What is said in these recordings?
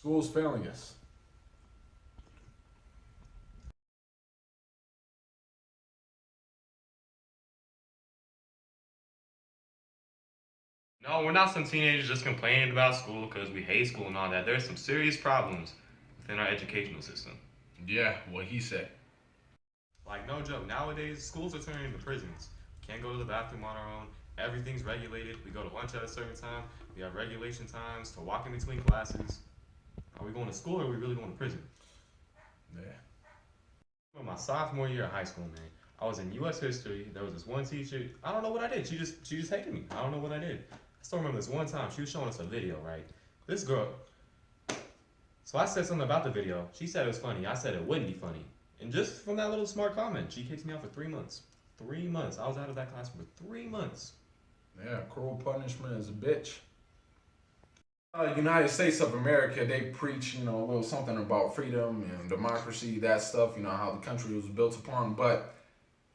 School's failing us. No, we're not some teenagers just complaining about school because we hate school and all that. There's some serious problems within our educational system. Yeah, what he said. Like, no joke, nowadays, schools are turning into prisons. We can't go to the bathroom on our own. Everything's regulated. We go to lunch at a certain time. We have regulation times to walk in between classes. Are we going to school or are we really going to prison? Yeah. In my sophomore year of high school, man, I was in U.S. history. There was this one teacher. I don't know what I did. She just hated me. I don't know what I did. I still remember this one time. She was showing us a video, right? This girl. So I said something about the video. She said it was funny. I said it wouldn't be funny. And just from that little smart comment, she kicked me out for 3 months. 3 months. I was out of that class for 3 months. Yeah, cruel punishment is a bitch. United States of America, they preach, a little something about freedom and democracy, that stuff, how the country was built upon. But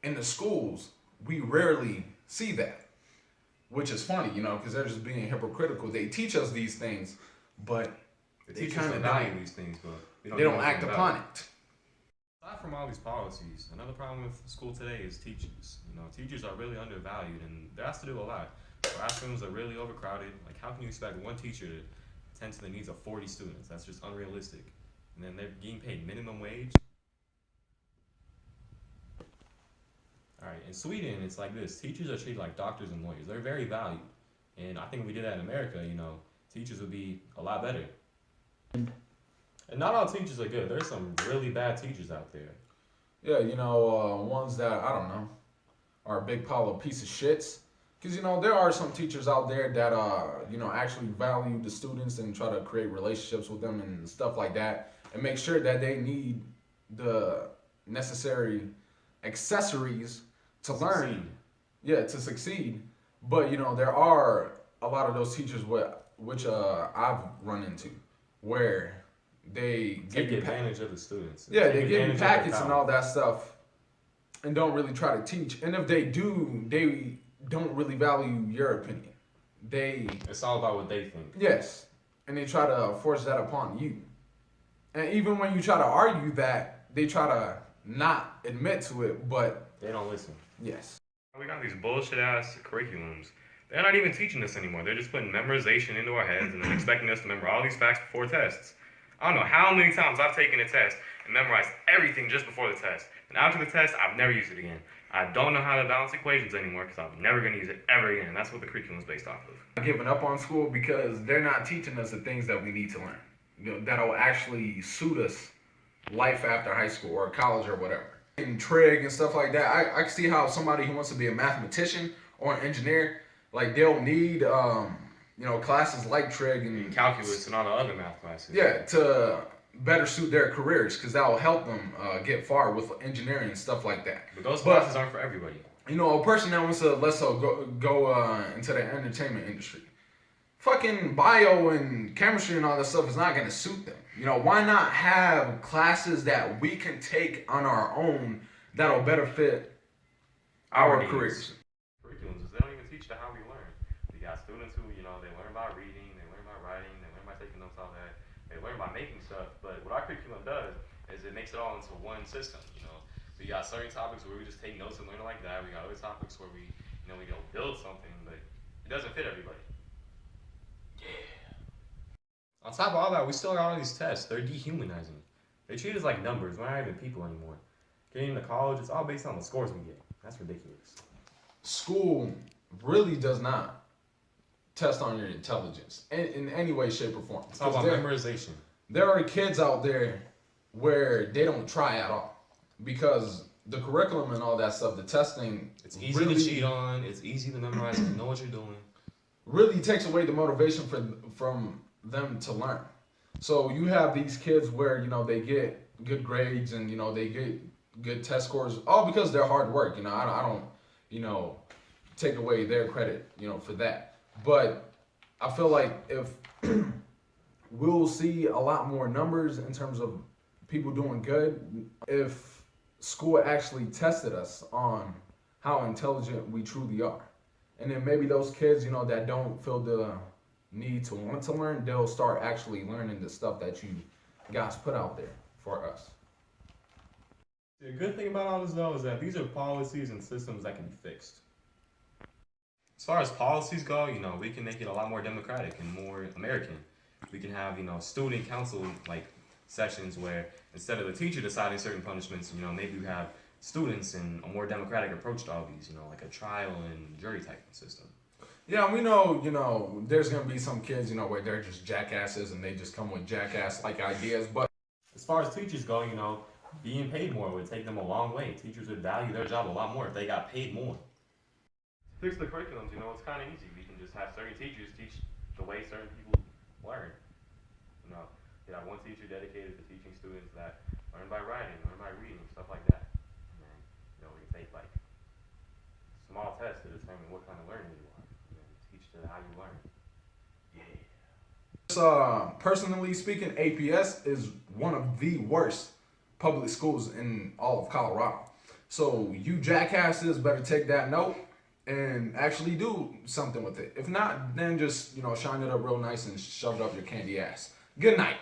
in the schools, we rarely see that, which is funny, because they're just being hypocritical. They teach us these things, but they kind of value these things, but they don't act upon it. Aside from all these policies, another problem with school today is teachers. Teachers are really undervalued, and they're asked to do a lot. Classrooms are really overcrowded. Like, how can you expect one teacher to attend to the needs of 40 students? That's just unrealistic. And then they're getting paid minimum wage. All right, in Sweden, it's like this. Teachers are treated like doctors and lawyers. They're very valued. And I think if we did that in America, teachers would be a lot better. And not all teachers are good. There's some really bad teachers out there. Yeah, ones that, I don't know, are a big pile of piece of shits. Because, there are some teachers out there that, actually value the students and try to create relationships with them and stuff like that. And make sure that they need the necessary accessories to learn. Yeah, to succeed. But, there are a lot of those teachers which I've run into where they take advantage of the students. Yeah, they give you packets and all that stuff and don't really try to teach. And if they do, they don't really value your opinion. It's all about what they think. Yes. And they try to force that upon you. And even when you try to argue that, they try to not admit to it, but they don't listen. Yes. We got these bullshit ass curriculums. They're not even teaching us anymore. They're just putting memorization into our heads and then expecting us to remember all these facts before tests. I don't know how many times I've taken a test and memorized everything just before the test. And after the test, I've never used it again. I don't know how to balance equations anymore because I'm never going to use it ever again. And that's what the curriculum is based off of. I'm giving up on school because they're not teaching us the things that we need to learn. That'll actually suit us life after high school or college or whatever. And trig and stuff like that, I can see how somebody who wants to be a mathematician or an engineer, like they'll need classes like trig and calculus and all the other math classes. Yeah, to better suit their careers because that will help them get far with engineering and stuff like that. But those classes aren't for everybody. A person that wants to, let's say, go into the entertainment industry, fucking bio and chemistry and all that stuff is not going to suit them. Why not have classes that we can take on our own that'll better fit our careers? Curriculums, they don't even teach you how we learn. We got students who, they learn by reading, they learn by writing, they learn by taking notes, all that. They learn by making stuff, but what our curriculum does is it makes it all into one system. We got certain topics where we just take notes and learn it like that. We got other topics where we go build something, but it doesn't fit everybody. Yeah. On top of all that, we still got all these tests. They're dehumanizing. They treat us like numbers. We're not even people anymore. Getting into college, it's all based on the scores we get. That's ridiculous. School really does not test on your intelligence in any way, shape, or form. It's all about memorization. There are kids out there where they don't try at all because the curriculum and all that stuff, the testing, it's easy to cheat on. It's easy to memorize if you know what you're doing. Really takes away the motivation from them to learn. So you have these kids where they get good grades and they get good test scores all because of their hard work. I don't take away their credit for that. But I feel like if we'll see a lot more numbers in terms of people doing good if school actually tested us on how intelligent we truly are. And then maybe those kids, that don't feel the need to want to learn, they'll start actually learning the stuff that you guys put out there for us. The good thing about all this though is that these are policies and systems that can be fixed. As far as policies go, we can make it a lot more democratic and more American. We can have, student council like sessions where instead of the teacher deciding certain punishments, maybe you have students and a more democratic approach to all these, like a trial and jury type system. Yeah, we know, there's gonna be some kids, where they're just jackasses and they just come with jackass like ideas. But as far as teachers go, being paid more would take them a long way. Teachers would value their job a lot more if they got paid more. Fix the curriculums, it's kind of easy. We can just have certain teachers teach the way certain people learn. You have one teacher dedicated to teaching students that learn by writing, learn by reading, stuff like that. And then, we can take like small tests to determine what kind of learner you are, and then teach to how you learn. Yeah. Personally speaking, APS is one of the worst public schools in all of Colorado. So you jackasses better take that note and actually do something with it. If not, then just shine it up real nice and shove it up your candy ass. Good night.